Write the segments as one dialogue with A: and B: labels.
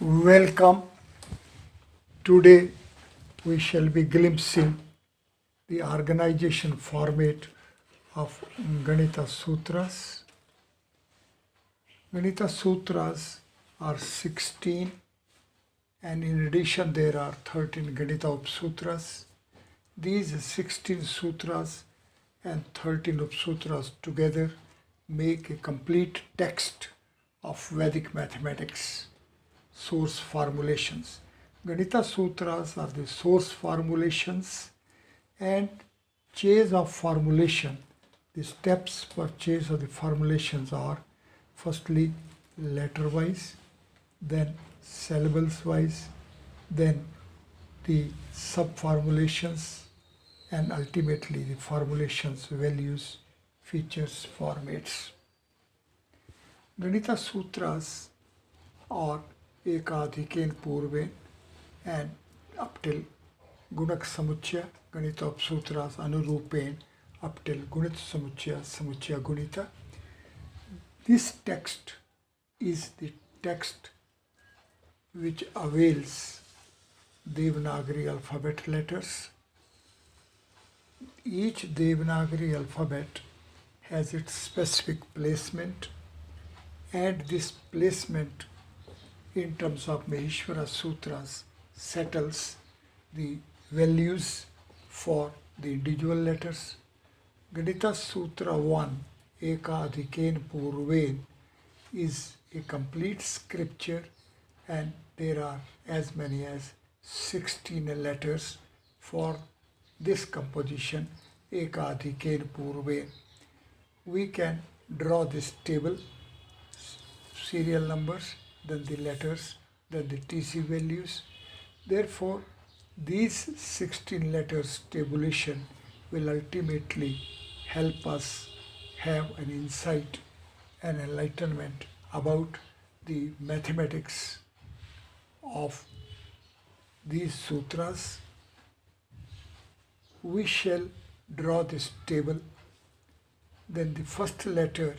A: Welcome. Today we shall be glimpsing the organization format of Ganita Sutras. Ganita Sutras are 16, and in addition there are 13 Ganita Upsutras. These 16 sutras and 13 Upsutras together make a complete text of Vedic mathematics source formulations. Ganita Sutras are the source formulations, and chase of formulation, the steps for chase of the formulations are firstly letter wise, then syllables wise, then the sub formulations, and ultimately the formulations, values, features, formats. Ganita Sutras are ekadhikeन पूर्वेन and up till gunak samuchya ganita upsutras anurupen up till gunit samuchya gunita. This text is the text which avails Devanagari alphabet letters. Each Devanagari alphabet has its specific placement, and this placement in terms of Maheshwara Sutras settles the values for the individual letters. Ganita Sutra 1, Ekadhikeन Purven, is a complete scripture, and there are as many as 16 letters for this composition, Ekadhikeन Purven. We can draw this table, serial numbers, then the letters, then the TC values. Therefore, these 16 letters tabulation will ultimately help us have an insight and enlightenment about the mathematics of these sutras. We shall draw this table. Then the first letter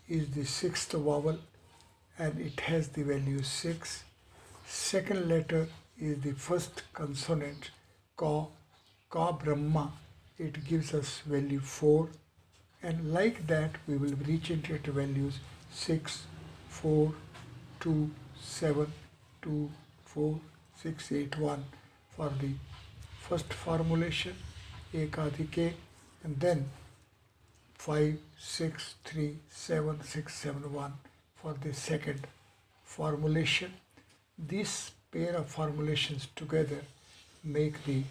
A: is the sixth vowel, and it has the value 6. Second letter is the first consonant, ka Brahma. It gives us value 4, and like that we will reach into values 6, 4, 2, 7, 2, 4, 6, 8, 1 for the first formulation, ekadhike, and then 5, 6, 3, 7, 6, 7, 1 for the second formulation. This pair of formulations together make the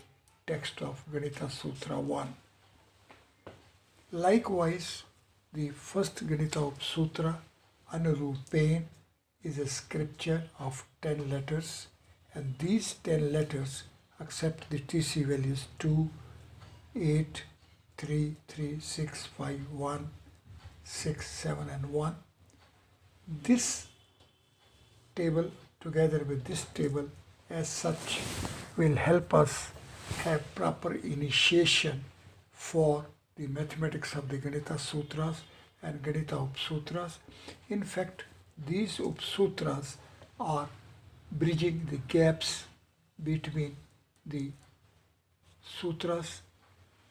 A: text of Ganita Sutra 1. Likewise, the first Ganita Upsutra, Anurupen, is a scripture of 10 letters, and these 10 letters accept the TC values 2, 8, 3, 3, 6, 5, 1, 6, 7, and 1. This table together with this table as such will help us have proper initiation for the mathematics of the Ganita Sutras and Ganita Upsutras. In fact, these Upsutras are bridging the gaps between the sutras,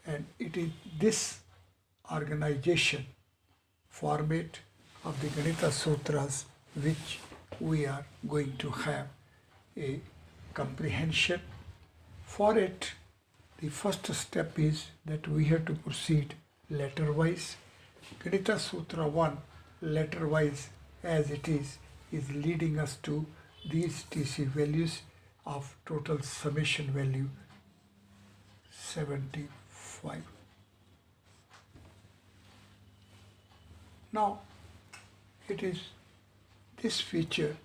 A: and it is this organization format of the Ganita Sutras which we are going to have a comprehension. For it, the first step is that we have to proceed letter wise. Ganita Sutra 1, letter wise as it is leading us to these TC values of total summation value 75. Now, it is this feature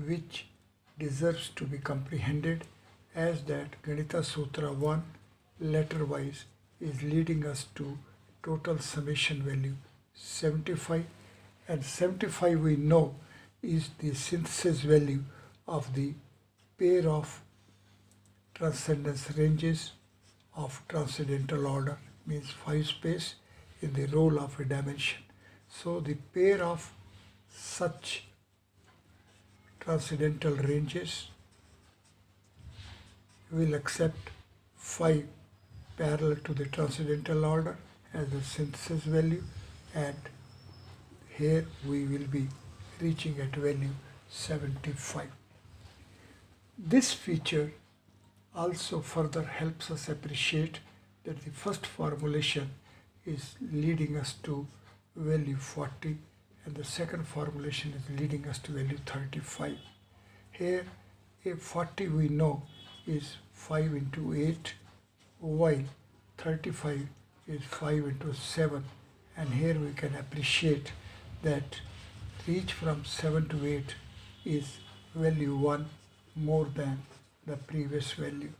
A: which deserves to be comprehended, as that Ganita Sutra 1 letter wise is leading us to total summation value 75, and 75 we know is the synthesis value of the pair of transcendence ranges of transcendental order, means 5 space in the role of a dimension. So the pair of such transcendental ranges. We will accept 5 parallel to the transcendental order as the synthesis value, and here we will be reaching at value 75. This feature also further helps us appreciate that the first formulation is leading us to value 40 and the second formulation is leading us to value 35. Here a 40 we know is 5 into 8, while 35 is 5 into 7, and here we can appreciate that reach from 7 to 8 is value 1 more than the previous value.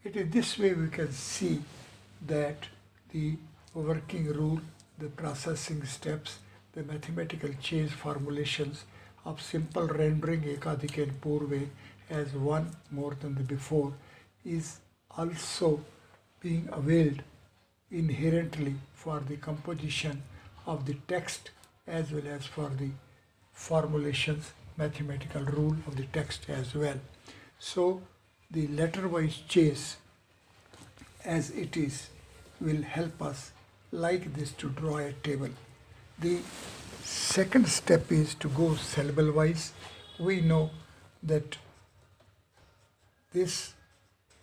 A: It is this way we can see that the working rule, the processing steps, the mathematical change formulations of simple rendering ekadik and purve as 1 more than the before is also being availed inherently for the composition of the text as well as for the formulations, mathematical rule of the text as well. So the letter-wise chase as it is will help us like this to draw a table. The second step is to go syllable wise. We know that this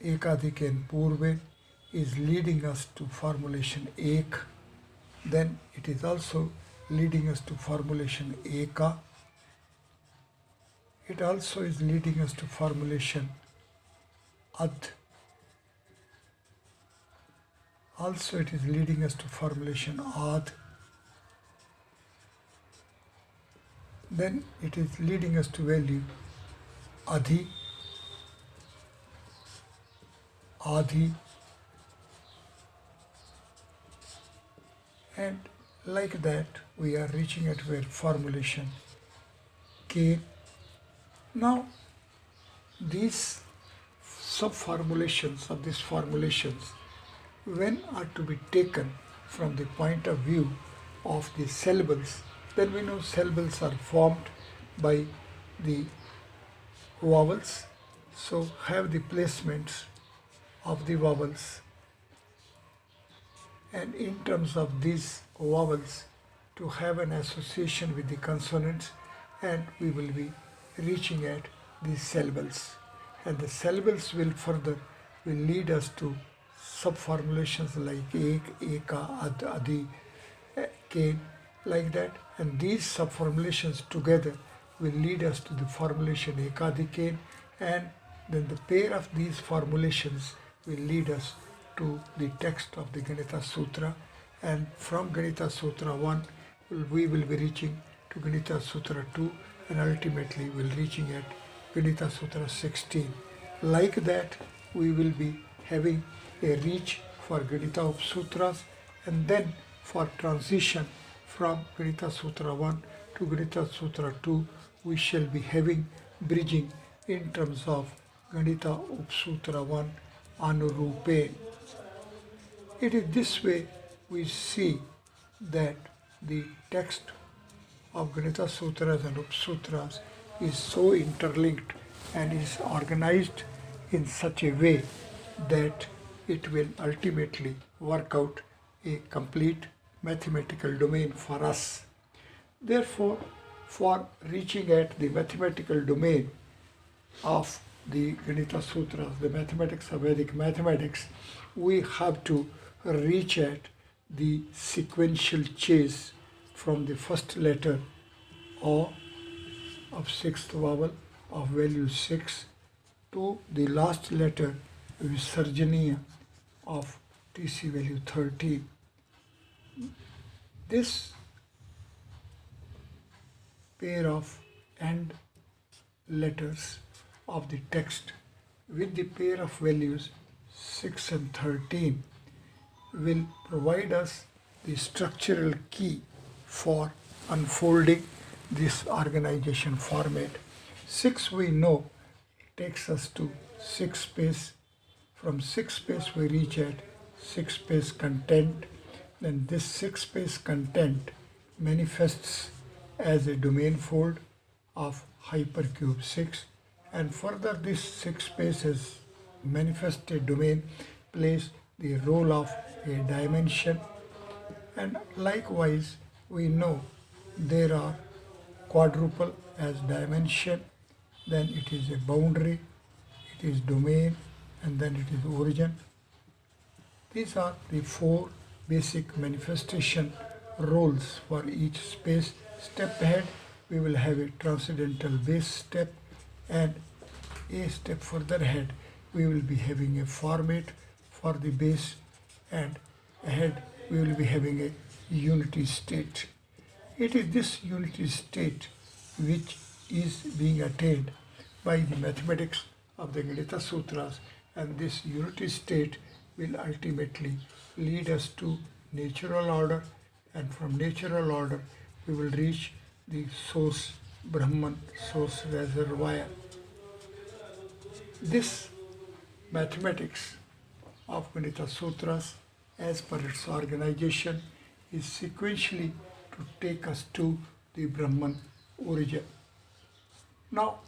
A: ekadik and purve is leading us to formulation ek, then it is also leading us to formulation eka. It also is leading us to formulation ad. Also it is leading us to formulation ad. Then it is leading us to value adhi, adhi, and like that we are reaching at where formulation K. Now these sub-formulations of these formulations, when are to be taken from the point of view of the syllables, then we know syllables are formed by the vowels. So have the placements of the vowels, and in terms of these vowels to have an association with the consonants, and we will be reaching at these syllables, and the syllables will further will lead us to sub-formulations like ek, eka, ad, adi, ke, like that, and these sub-formulations together will lead us to the formulation ekadikain, and then the pair of these formulations will lead us to the text of the Ganita Sutra, and from Ganita Sutra 1 we will be reaching to Ganita Sutra 2, and ultimately we will reaching at Ganita Sutra 16. Like that we will be having a reach for Ganita Upsutras, and then for transition from Ganita Sutra 1 to Ganita Sutra 2 we shall be having bridging in terms of Ganita Upsutra 1 Anurupe. It is this way we see that the text of Ganita Sutras and Upsutras is so interlinked and is organized in such a way that it will ultimately work out a complete mathematical domain for us. Therefore, for reaching at the mathematical domain of the Ganita Sutras, the mathematics of Vedic mathematics, we have to reach at the sequential chase from the first letter O of sixth vowel of value 6 to the last letter Visarjaniya of TC value 13. This pair of end letters of the text with the pair of values 6 and 13 will provide us the structural key for unfolding this organization format. 6 we know takes us to 6 space. From 6 space we reach at 6 space content. Then this 6 space content manifests as a domain fold of hypercube 6, and further this 6 space as manifested domain plays the role of a dimension, and likewise we know there are quadruple as dimension, then it is a boundary, it is domain, and then it is origin. These are the four basic manifestation roles for each space. Step ahead, we will have a transcendental base step, and a step further ahead, we will be having a format for the base, and ahead we will be having a unity state. It is this unity state which is being attained by the mathematics of the Ganita Sutras, and this unity state will ultimately lead us to natural order, and from natural order we will reach the source Brahman, source reservoir. This mathematics of Ganita Sutras, as per its organization, is sequentially to take us to the Brahman origin. Now,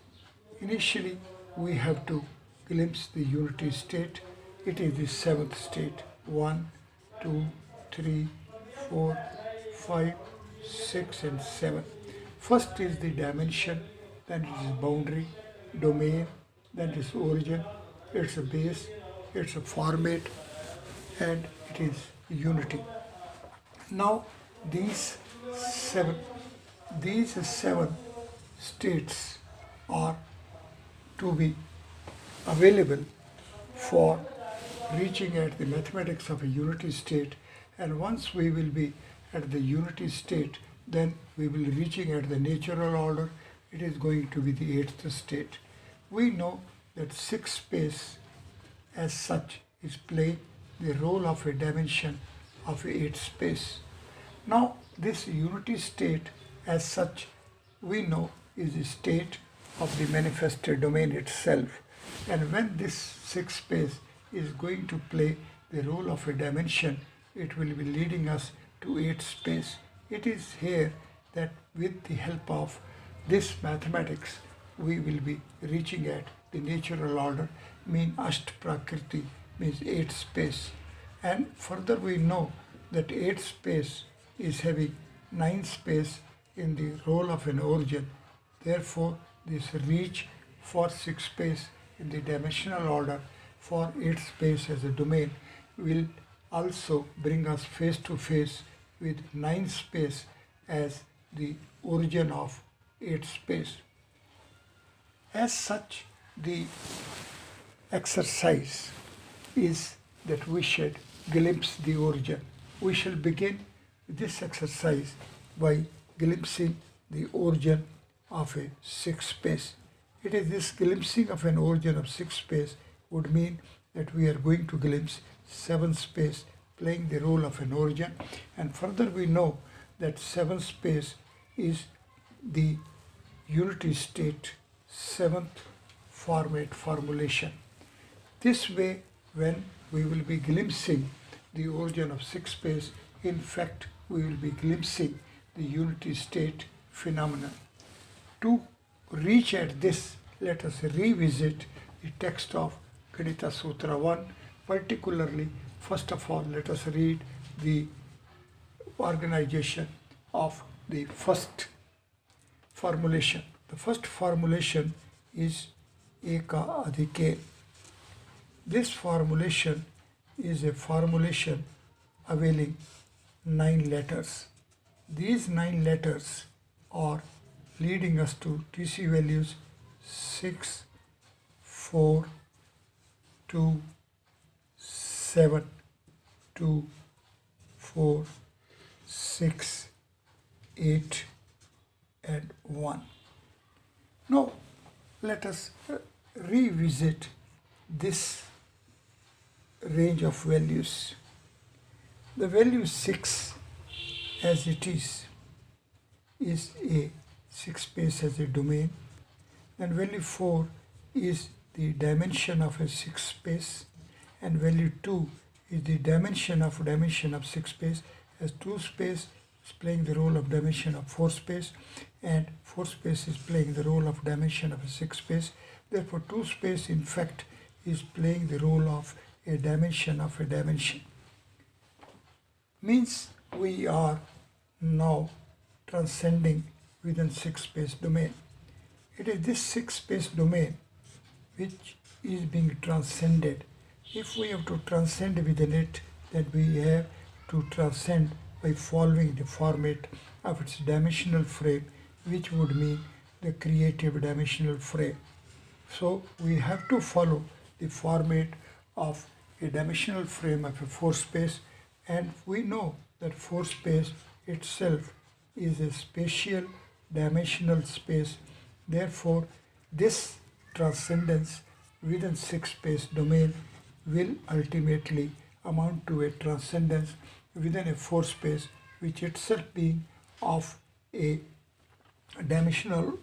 A: initially we have to glimpse the unity state. It is the seventh state. 1, 2, 3, 4, 5, 6, and 7. First is the dimension, then it is boundary, domain, then it is origin, it's a base, it's a format, and it is unity. Now these seven states are to be available for reaching at the mathematics of a unity state, and once we will be at the unity state, then we will be reaching at the natural order. It is going to be the eighth state. We know that 6 space as such is playing the role of a dimension of a 8 space. Now this unity state as such we know is a state of the manifested domain itself, and when this 6 space is going to play the role of a dimension, it will be leading us to 8 space. It is here that with the help of this mathematics we will be reaching at the natural order, mean Asht Prakriti, means 8 space. And further we know that 8 space is having 9 space in the role of an origin. Therefore this reach for 6 space in the dimensional order for 8 space as a domain will also bring us face to face with 9 space as the origin of 8 space. As such, the exercise is that we should glimpse the origin. We shall begin this exercise by glimpsing the origin of a 6 space. It is this glimpsing of an origin of 6 space would mean that we are going to glimpse 7 space playing the role of an origin, and further we know that 7 space is the unity state, 7th format formulation. This way, when we will be glimpsing the origin of 6 space, in fact we will be glimpsing the unity state phenomenon. To reach at this, let us revisit the text of Ganita Sutra 1. Particularly, first of all, let us read the organization of the first formulation. The first formulation is Eka Adhike. This formulation is a formulation availing 9 letters. These 9 letters are leading us to TC values 6, 4, 2, 7, 2, 4, 6, 8, and 1. Now let us revisit this range of values. The value 6 as it is a 6 space as a domain, and value 4 is the dimension of a 6 space, and value 2 is the dimension of 6 space as 2 space, is playing the role of dimension of 4 space, and 4 space is playing the role of dimension of a 6 space. Therefore 2 space in fact is playing the role of a dimension of a dimension. Means we are now transcending within 6 space domain. It is this 6 space domain which is being transcended. If we have to transcend within it, then we have to transcend by following the format of its dimensional frame, which would mean the creative dimensional frame. So we have to follow the format of a dimensional frame of a 4 space, and we know that 4 space itself is a spatial dimensional space. Therefore this transcendence within 6 space domain will ultimately amount to a transcendence within a 4 space, which itself being of a dimensional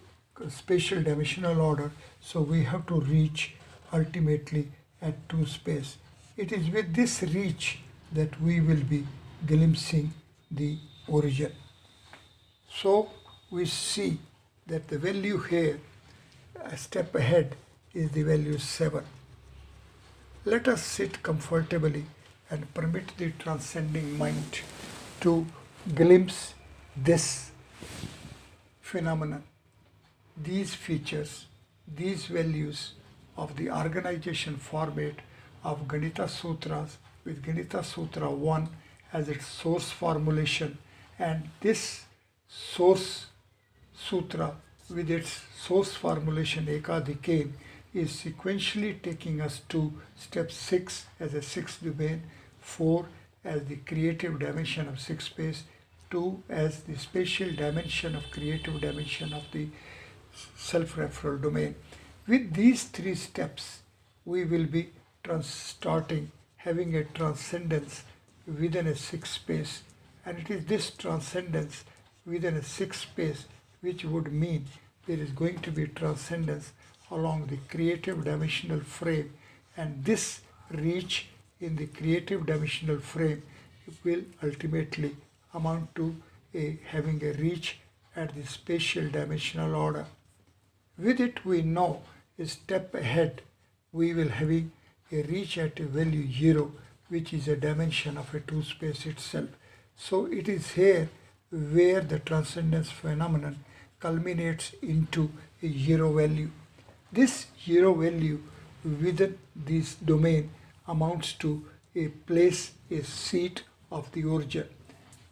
A: spatial dimensional order. So we have to reach ultimately at 2 space. It is with this reach that we will be glimpsing the origin. So we see that the value here, a step ahead, is the value 7. Let us sit comfortably and permit the transcending mind to glimpse this phenomenon, these features, these values of the organization format of Ganita Sutras, with Ganita Sutra 1 as its source formulation, and this source sutra with its source formulation Ekadikam is sequentially taking us to step 6 as a 6th domain, 4 as the creative dimension of 6 space, 2 as the spatial dimension of creative dimension of the self-referral domain. With these 3 steps, we will be starting having a transcendence within a 6 space, and it is this transcendence within a 6 space which would mean there is going to be transcendence along the creative dimensional frame, and this reach in the creative dimensional frame will ultimately amount to having a reach at the spatial dimensional order. With it we know a step ahead we will having a reach at a value 0, which is a dimension of a 2 space itself. So it is here where the transcendence phenomenon culminates into a 0 value. This 0 value within this domain amounts to a place, a seat of the origin.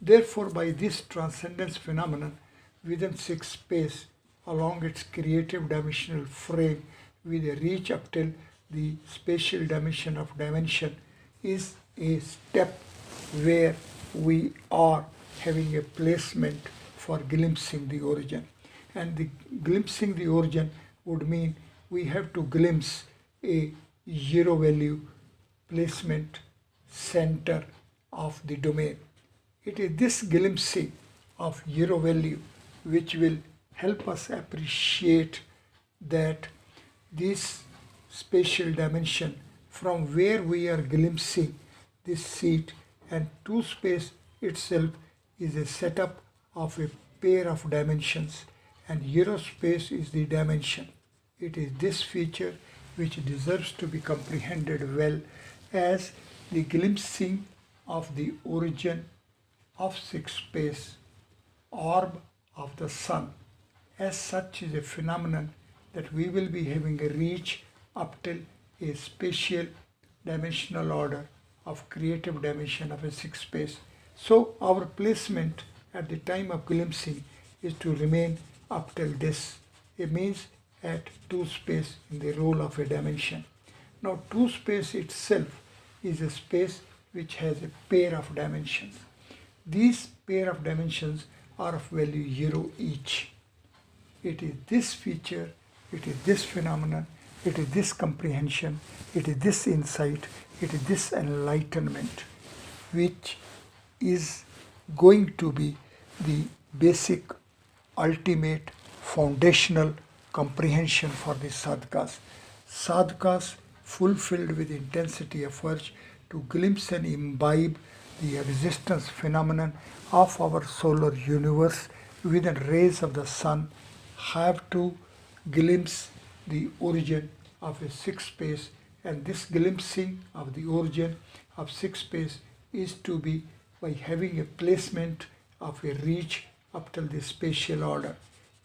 A: Therefore, by this transcendence phenomenon within 6 space along its creative dimensional frame with a reach up till the spatial dimension of dimension is a step where we are having a placement for glimpsing the origin. And the glimpsing the origin would mean we have to glimpse a 0 value placement center of the domain. It is this glimpsing of 0 value which will help us appreciate that this spatial dimension from where we are glimpsing this seat, and 2 space itself is a setup of a pair of dimensions, and 0 space is the dimension. It is this feature which deserves to be comprehended well as the glimpsing of the origin of 6 space, orb of the sun. As such is a phenomenon that we will be having a reach up till a spatial dimensional order of creative dimension of a 6 space. So our placement at the time of glimpsing is to remain up till this. It means at 2 space in the role of a dimension. Now 2 space itself is a space which has a pair of dimensions. These pair of dimensions are of value 0 each. It is this feature, it is this phenomenon, it is this comprehension, it is this insight, it is this enlightenment which is going to be the basic, ultimate, foundational comprehension for the sadhakas. Sadhakas fulfilled with intensity of urge to glimpse and imbibe the existence phenomenon of our solar universe within rays of the sun have to glimpse the origin of a sixth space, and this glimpsing of the origin of sixth space is to be by having a placement of a reach up till the spatial order.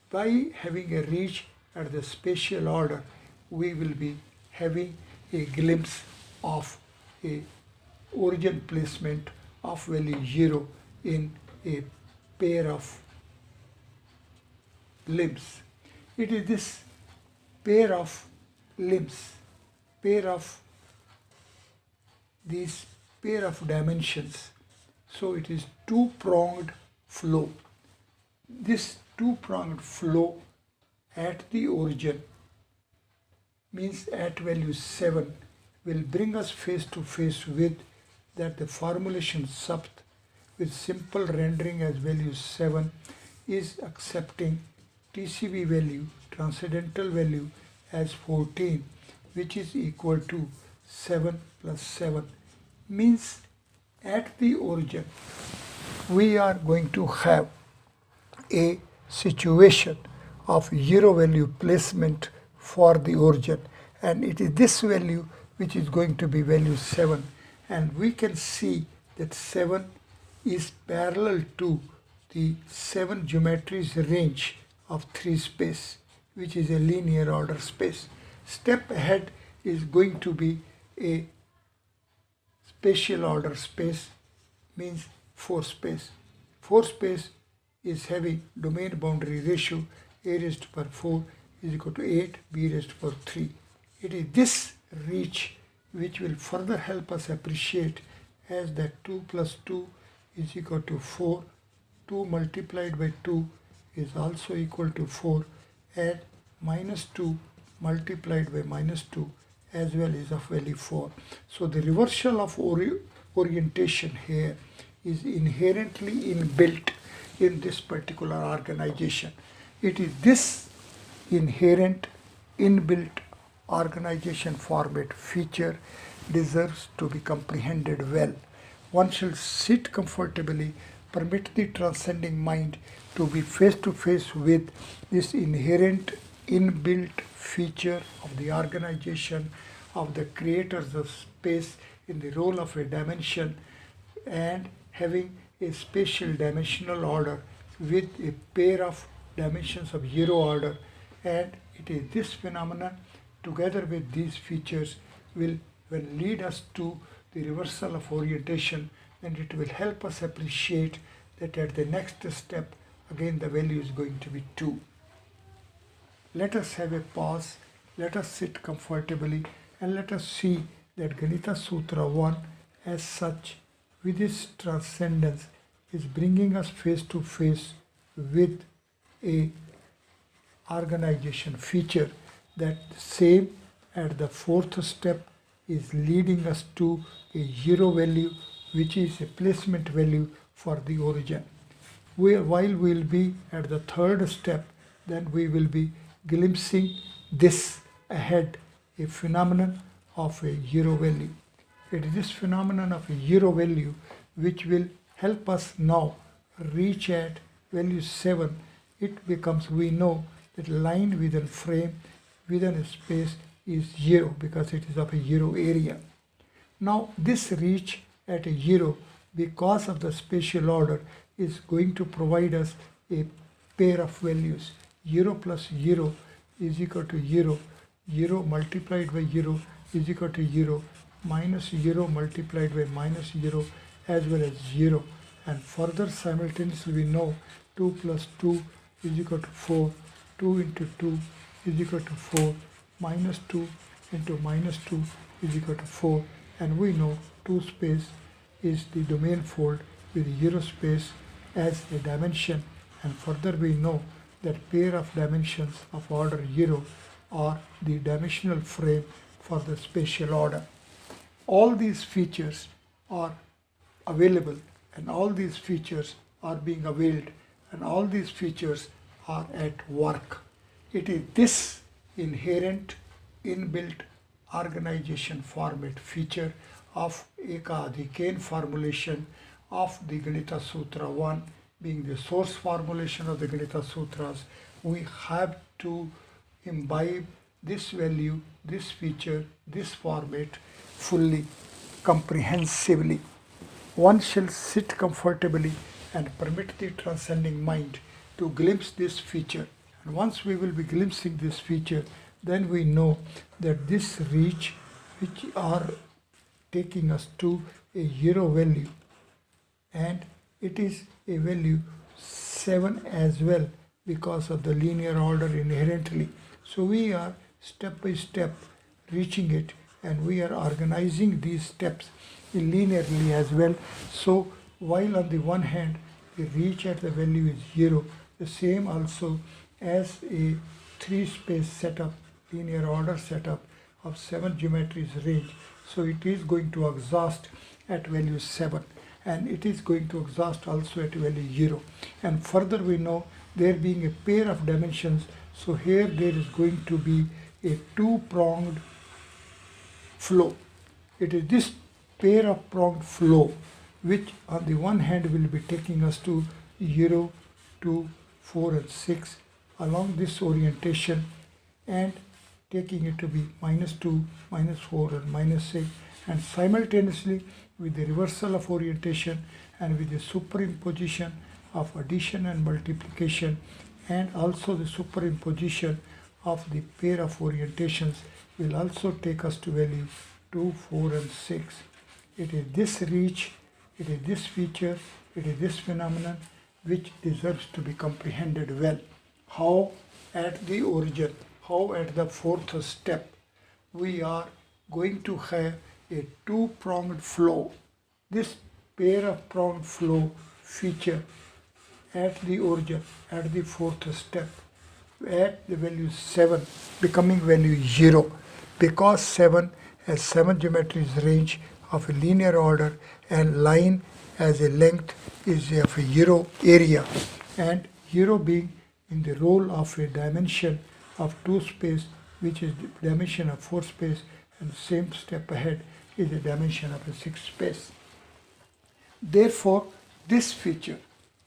A: By having a reach at the spatial order, we will be having a glimpse of a origin placement of value 0 in a pair of limbs. It is this pair of limbs, these pair of dimensions. So it is two-pronged flow. This two-pronged flow at the origin means at value 7 will bring us face to face with that the formulation supt with simple rendering as value 7 is accepting TCV value, transcendental value as 14, which is equal to 7 plus 7, means at the origin we are going to have a situation of 0 value placement for the origin, and it is this value which is going to be value 7, and we can see that 7 is parallel to the 7 geometries range of 3 space, which is a linear order space. Step ahead is going to be a spatial order space, means 4 space. 4 space is having domain boundary ratio a raised to power 4 is equal to 8 b raised to power 3. It is this reach which will further help us appreciate as that 2 plus 2 is equal to 4, 2 multiplied by 2 is also equal to 4, and minus 2 multiplied by minus 2 as well is of value 4. So the reversal of orientation here is inherently inbuilt in this particular organization. It is this inherent inbuilt organization format feature deserves to be comprehended well. One shall sit comfortably, permit the transcending mind to be face to face with this inherent inbuilt feature of the organization of the creators of space in the role of a dimension, and having a spatial dimensional order with a pair of dimensions of 0 order, and it is this phenomenon together with these features will lead us to the reversal of orientation, and it will help us appreciate that at the next step again the value is going to be 2. Let us have a pause, let us sit comfortably, and let us see that Ganita Sutra 1 as such with its transcendence is bringing us face to face with a organization feature that same at the 4th step is leading us to a 0 value, which is a placement value for the origin. While we will be at the 3rd step, then we will be glimpsing this ahead, a phenomenon of a 0 value. It is this phenomenon of a 0 value which will help us now reach at value 7. It becomes, we know that line within frame within a space is 0 because it is of a 0 area. Now this reach at a 0 because of the spatial order is going to provide us a pair of values. 0 plus 0 is equal to 0, 0 multiplied by 0 is equal to 0, minus 0 multiplied by minus 0 as well as 0, and further simultaneously we know 2 plus 2 is equal to 4, 2 into 2 is equal to 4, minus 2 into minus 2 is equal to 4, and we know 2 space is the domain fold with 0 space as a dimension, and further we know that pair of dimensions of order 0 are the dimensional frame for the spatial order. All these features are available, and all these features are being availed, and all these features are at work. It is this inherent inbuilt organization format feature of Ekadhikain formulation of the Ganita Sutra 1 being the source formulation of the Ganita Sutras, we have to imbibe this value, this feature, this format fully, comprehensively. One shall sit comfortably and permit the transcending mind to glimpse this feature. And once we will be glimpsing this feature, then we know that this reach, which are taking us to a zero value, and it is a value 7 as well because of the linear order inherently. So we are step by step reaching it, and we are organizing these steps linearly as well. So while on the one hand the reach at the value is 0, the same also as a 3-space setup, linear order setup of 7 geometries range. So it is going to exhaust at value 7, and it is going to exhaust also at value 0. And further we know, there being a pair of dimensions, so here there is going to be a 2-pronged flow. It is this pair of pronged flow which on the one hand will be taking us to 0, 2, 4 and 6 along this orientation, and taking it to be -2, -4 and -6, and simultaneously with the reversal of orientation and with the superimposition of addition and multiplication, and also the superimposition of the pair of orientations will also take us to value 2, 4 and 6. It is this reach, it is this feature, it is this phenomenon which deserves to be comprehended well. How at the origin, how at the 4th step we are going to have a 2-pronged flow. This pair of pronged flow feature at the origin, at the 4th step, at the value 7 becoming value 0, because 7 has 7 geometries range of a linear order, and line as a length is of a 0 area, and 0 being in the role of a dimension of 2 space, which is the dimension of 4 space, and same step ahead is the dimension of a 6 space. Therefore, this feature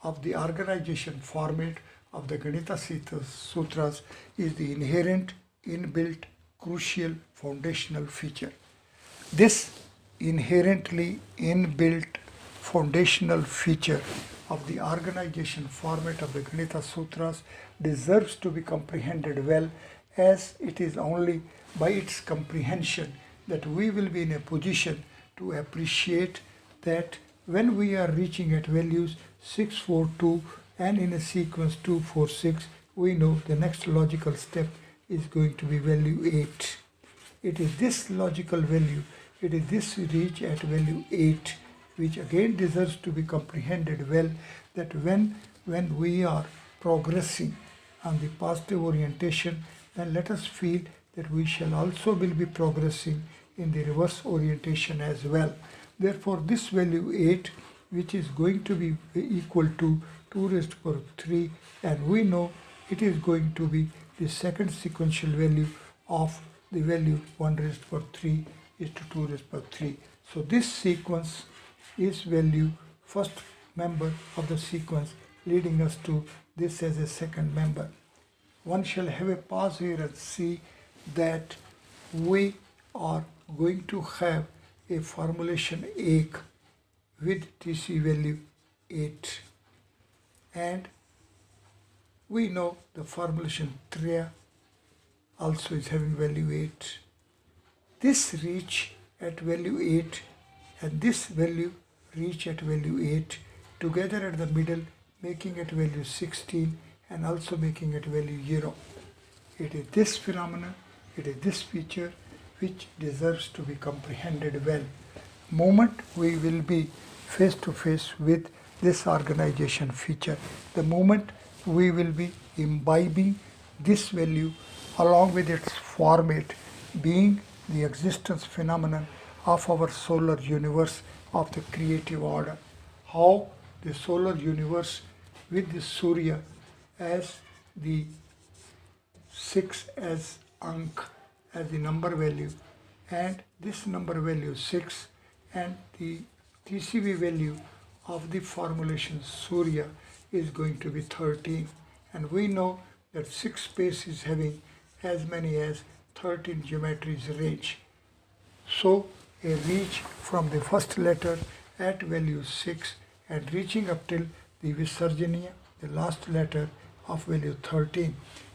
A: of the organization format of the Ganita Sutras is the inherent, inbuilt, crucial, foundational feature. This inherently inbuilt foundational feature of the organization format of the Ganita Sutras deserves to be comprehended well, as it is only by its comprehension that we will be in a position to appreciate that when we are reaching at values 6, 4, 2 and in a sequence 2, 4, 6, we know the next logical step is going to be value 8. It is this logical value, it is this reach at value 8 which again deserves to be comprehended well, that when we are progressing on the positive orientation, then let us feel that we shall also will be progressing in the reverse orientation as well. Therefore, this value 8, which is going to be equal to 2 raised to power 3, and we know it is going to be the second sequential value of the value 1 raised to power 3 is to 2 raised to power 3. So this sequence is value first member of the sequence, leading us to this as a second member. One shall have a pause here and see that we are going to have a formulation ek with TC value 8, and we know the formulation triya also is having value 8. This reach at value 8 and this value reach at value 8 together at the middle, making it value 16 and also making it value 0. It is this phenomenon, it is this feature which deserves to be comprehended well. Moment we will be face to face with this organization feature, the moment we will be imbibing this value along with its format being the existence phenomenon of our solar universe of the creative order. How the solar universe with the Surya as the 6 as Ank as the number value, and this number value 6 and the TCV value of the formulation Surya is going to be 13, and we know that 6 space is having as many as 13 geometries range. So a reach from the first letter at value 6 and reaching up till the Visarjaniya, the last letter of value 13,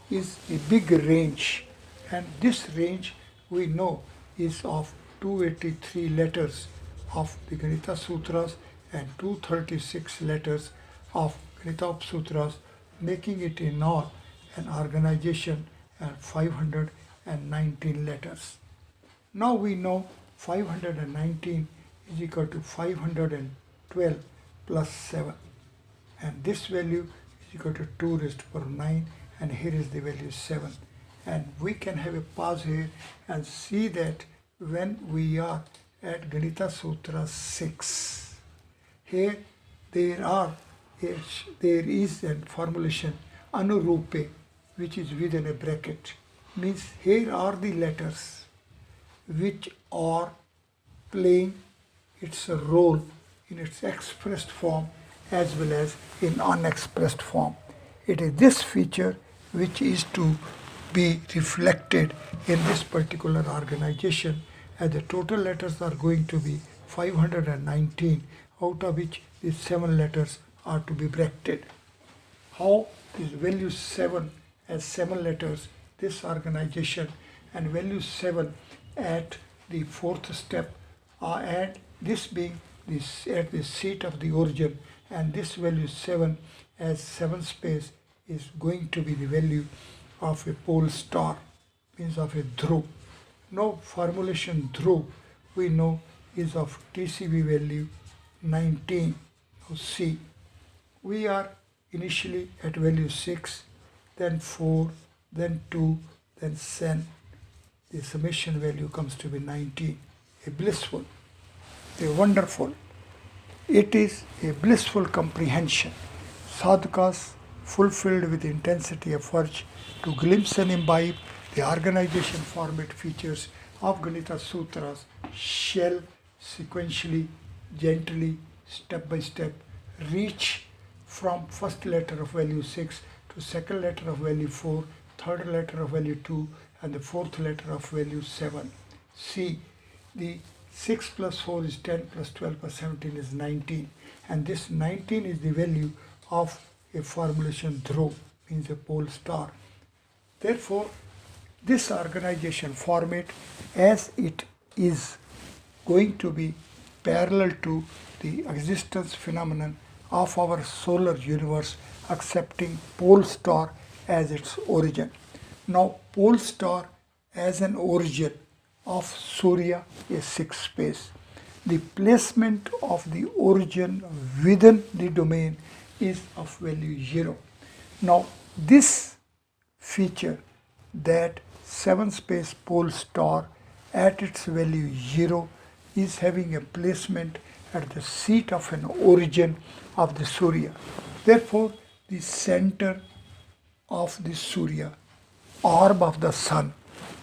A: is a big range, and this range we know is of 283 letters of the Ganita Sutras and 236 letters of Ganita Sutras, making it in all an organization and 519 letters. Now we know 519 is equal to 512 plus 7, and this value is equal to 2 raised to the power 9, and here is the value 7. And we can have a pause here and see that when we are at Ganita Sutra 6, here there is a formulation Anurupe, which is within a bracket, means here are the letters which are playing its role in its expressed form as well as in unexpressed form. It is this feature which is to be reflected in this particular organization, as the total letters are going to be 519, out of which these 7 letters are to be bracketed. How is value 7 as 7 letters, this organization, and value 7 at the 4th step, and this being at the seat of the origin, and this value 7 as 7 space is going to be the value of a pole star, means of a dhruv. Now formulation dhruv we know is of TCV value 19. Now see, we are initially at value 6, then 4, then 2, then 7. The summation value comes to be 19. A blissful, a wonderful. It is a blissful comprehension. Sadhakas fulfilled with intensity of urge to glimpse and imbibe the organization format features of Ganita Sutras shall sequentially, gently, step by step reach from first letter of value 6 to second letter of value 4, third letter of value 2, and the fourth letter of value 7. See, the 6 plus 4 is 10 plus 12 plus 17 is 19, and this 19 is the value of a formulation dhruv, means a pole star. Therefore, this organization format, as it is going to be parallel to the existence phenomenon of our solar universe, accepting pole star as its origin. Now, pole star as an origin of Surya is 6 space. The placement of the origin within the domain is of value 0. Now, this feature, that 7 space pole star at its value 0 is having a placement at the seat of an origin of the Surya. Therefore, the center of the Surya, orb of the sun,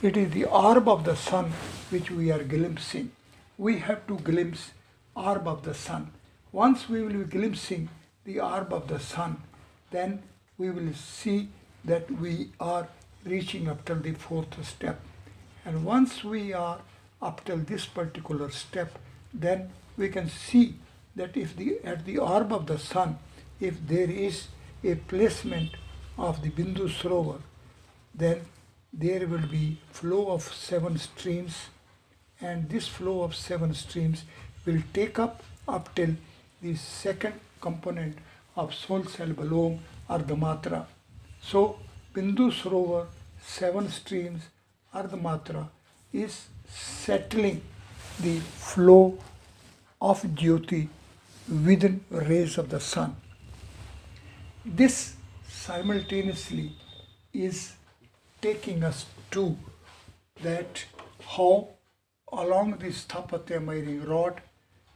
A: it is the orb of the sun which we are glimpsing. We have to glimpse orb of the sun. Once we will be glimpsing the orb of the sun, then we will see that we are reaching up till the 4th step. And once we are up till this particular step, then we can see that if at the orb of the sun, if there is a placement of the Bindu Sarovar, then there will be flow of 7 streams, and this flow of 7 streams will take up till the second component of soul cell Balom Ardhamatra. So Bindu Sarovar, 7 streams, Ardhamatra is settling the flow of Jyoti within rays of the sun. This simultaneously is taking us to that how along the Sthapatya miring rod,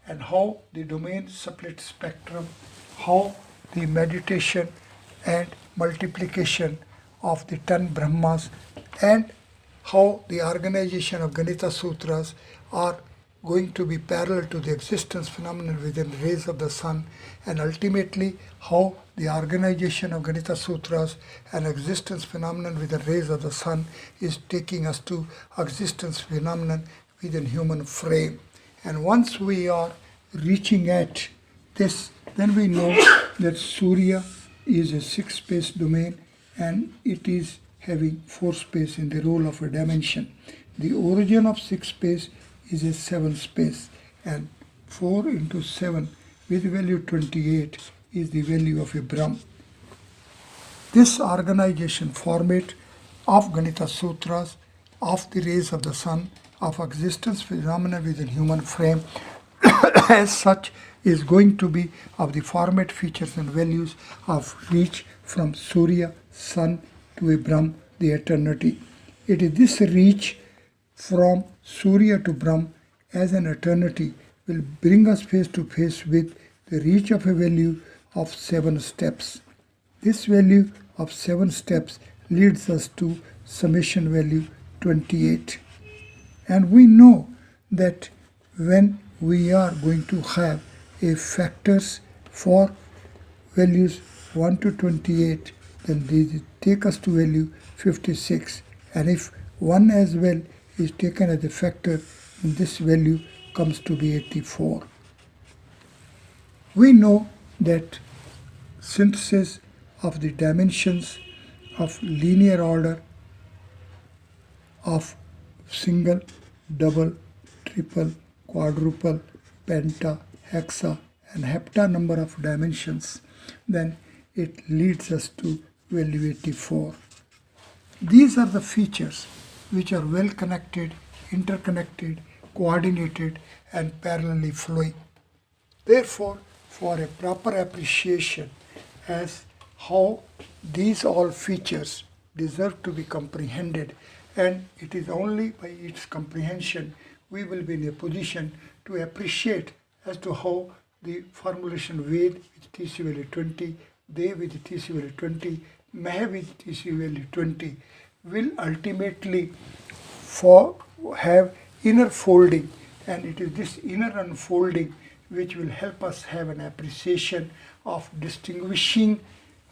A: and how the domain split spectrum, how the meditation and multiplication of the 10 Brahmas, and how the organization of Ganita Sutras are going to be parallel to the existence phenomenon within rays of the sun, and ultimately how the organization of Ganita Sutras and existence phenomenon within rays of the sun is taking us to existence phenomenon within human frame. And once we are reaching at this, then we know that Surya is a 6-space domain and it is having 4 space in the role of a dimension. The origin of 6 space is a 7 space, and 4 into 7 with value 28 is the value of a Brahm. This organization format of Ganita Sutras, of the rays of the sun, of existence phenomena within human frame as such is going to be of the format, features and values of reach from Surya, sun to a Brahm, the eternity. It is this reach from Surya to Brahm as an eternity will bring us face to face with the reach of a value of 7 steps. This value of 7 steps leads us to summation value 28. And we know that when we are going to have a factors for values 1 to 28, then these take us to value 56. And if 1 as well is taken as a factor, then this value comes to be 84. We know that synthesis of the dimensions of linear order of single, double, triple, quadruple, penta, hexa and hepta number of dimensions, then it leads us to value 84. These are the features which are well connected, interconnected, coordinated and parallelly flowing. Therefore, for a proper appreciation as how these all features deserve to be comprehended, and it is only by its comprehension we will be in a position to appreciate as to how the formulation Ved with TC value 20, Dev with TC value 20, Meh with TC value 20 will ultimately have inner folding, and it is this inner unfolding which will help us have an appreciation of distinguishing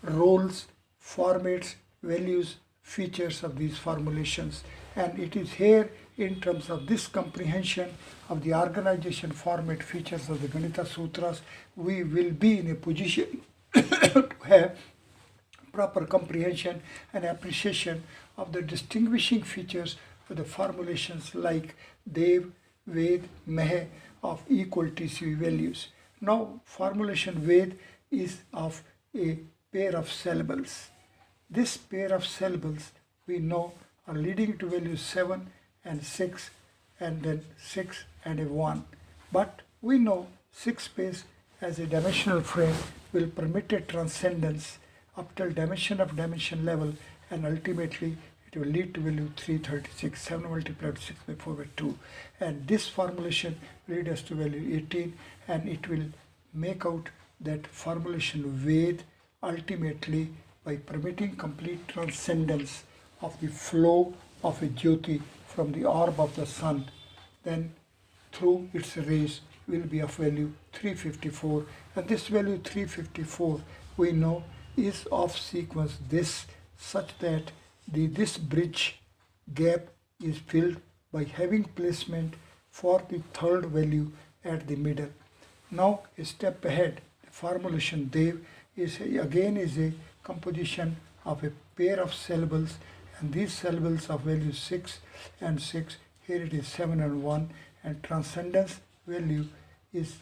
A: roles, formats, values, features of these formulations. And it is here in terms of this comprehension of the organization, format, features of the Ganita Sutras, we will be in a position to have proper comprehension and appreciation of the distinguishing features for the formulations like Dev, Ved, Meh of equal TCV values. Now formulation Ved is of a pair of syllables. This pair of syllables we know are leading to values 7 and 6 and then 6 and a 1. But we know 6 space as a dimensional frame will permit a transcendence up till dimension of dimension level, and ultimately it will lead to value 336, 7 multiplied to 6 by 4 by 2. And this formulation leads us to value 18, and it will make out that formulation Ved ultimately by permitting complete transcendence of the flow of a Jyoti from the orb of the sun, then through its rays will be of value 354, and this value 354 we know is of sequence this such that this bridge gap is filled by having placement for the third value at the middle. Now a step ahead, the formulation Dev is a composition of a pair of syllables, and these syllables of value 6 and 6, here it is 7 and 1, and transcendence value is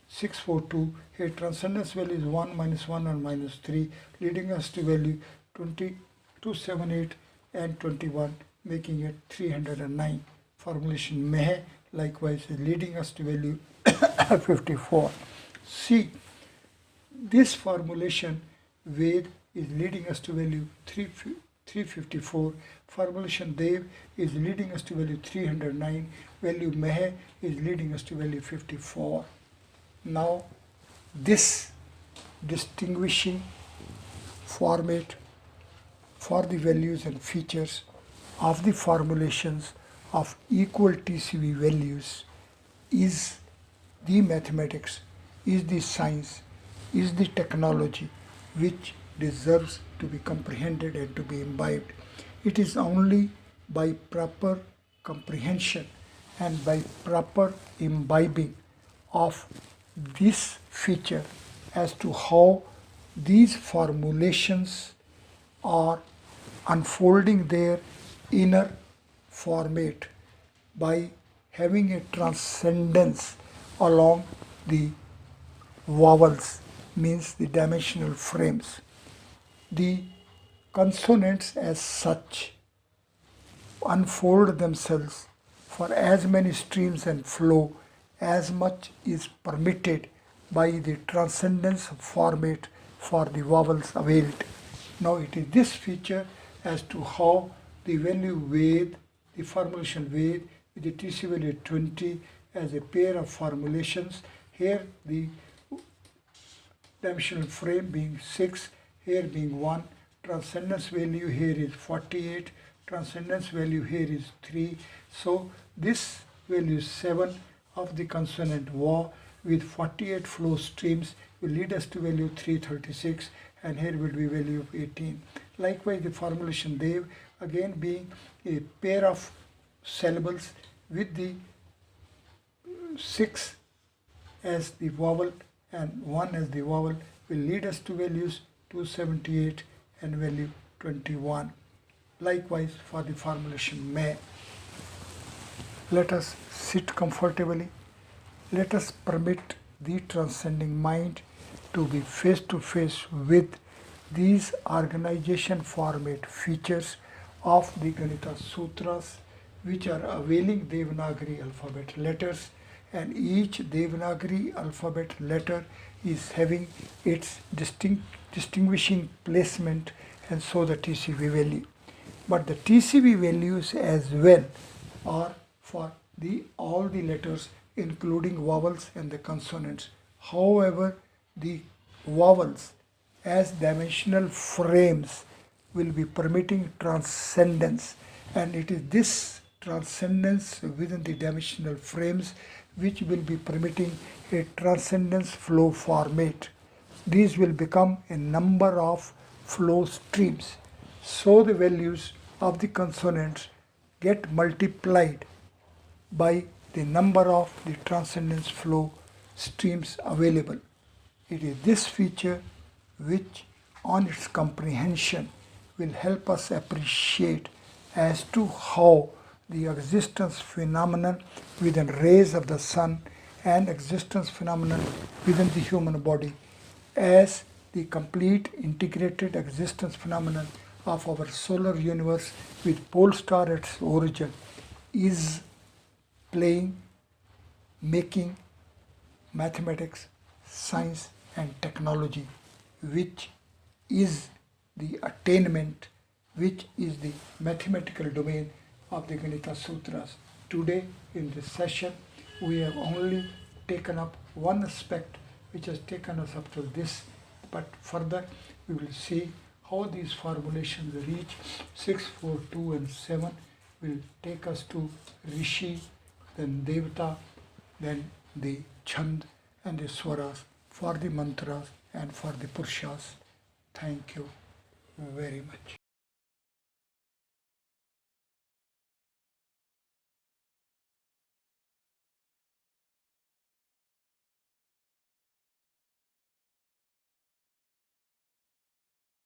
A: 642, here transcendence value is 1 minus 1 and minus 3, leading us to value 278 and 21, making it 309. Formulation Meh likewise is leading us to value 54. See, this formulation Ved is leading us to value 354. Formulation Dev is leading us to value 309. Value Meh is leading us to value 54. Now, this distinguishing format for the values and features of the formulations of equal TCV values is the mathematics, is the science, is the technology which deserves to be comprehended and to be imbibed. It is only by proper comprehension and by proper imbibing of this feature as to how these formulations are unfolding their inner format by having a transcendence along the vowels, means the dimensional frames. The consonants as such unfold themselves for as many streams and flow as much is permitted by the transcendence format for the vowels availed. Now it is this feature as to how the value Ved, the formulation Ved with the TC value 20 as a pair of formulations. Here the dimensional frame being 6, here being 1, transcendence value here is 48, transcendence value here is 3. So this value 7 of the consonant Va with 48 flow streams will lead us to value 336, and here will be value of 18. Likewise the formulation Dev, again being a pair of syllables with the 6 as the vowel and 1 as the vowel will lead us to values 278 and value 21. Likewise for the formulation May. Let us sit comfortably. Let us permit the transcending mind to be face to face with these organization format features of the Ganita Sutras, which are availing Devanagari alphabet letters, and each Devanagari alphabet letter is having its distinguishing placement, and so the TCV value. But the TCV values as well are for all the letters including vowels and the consonants. However, the vowels as dimensional frames will be permitting transcendence, and it is this transcendence within the dimensional frames which will be permitting a transcendence flow format. These will become a number of flow streams. So the values of the consonants get multiplied by the number of the transcendence flow streams available. It is this feature which on its comprehension will help us appreciate as to how the existence phenomenon within rays of the sun and existence phenomenon within the human body as the complete integrated existence phenomenon of our solar universe with pole star at its origin is playing, making mathematics, science and technology, which is the attainment, which is the mathematical domain of the Ganita Sutras. Today in this session we have only taken up one aspect which has taken us up to this, but further we will see how these formulations reach 6, 4, 2 and 7 will take us to Rishi, then Devata, then the Chand and the Swaras for the mantras and for the Purushas. Thank you very much.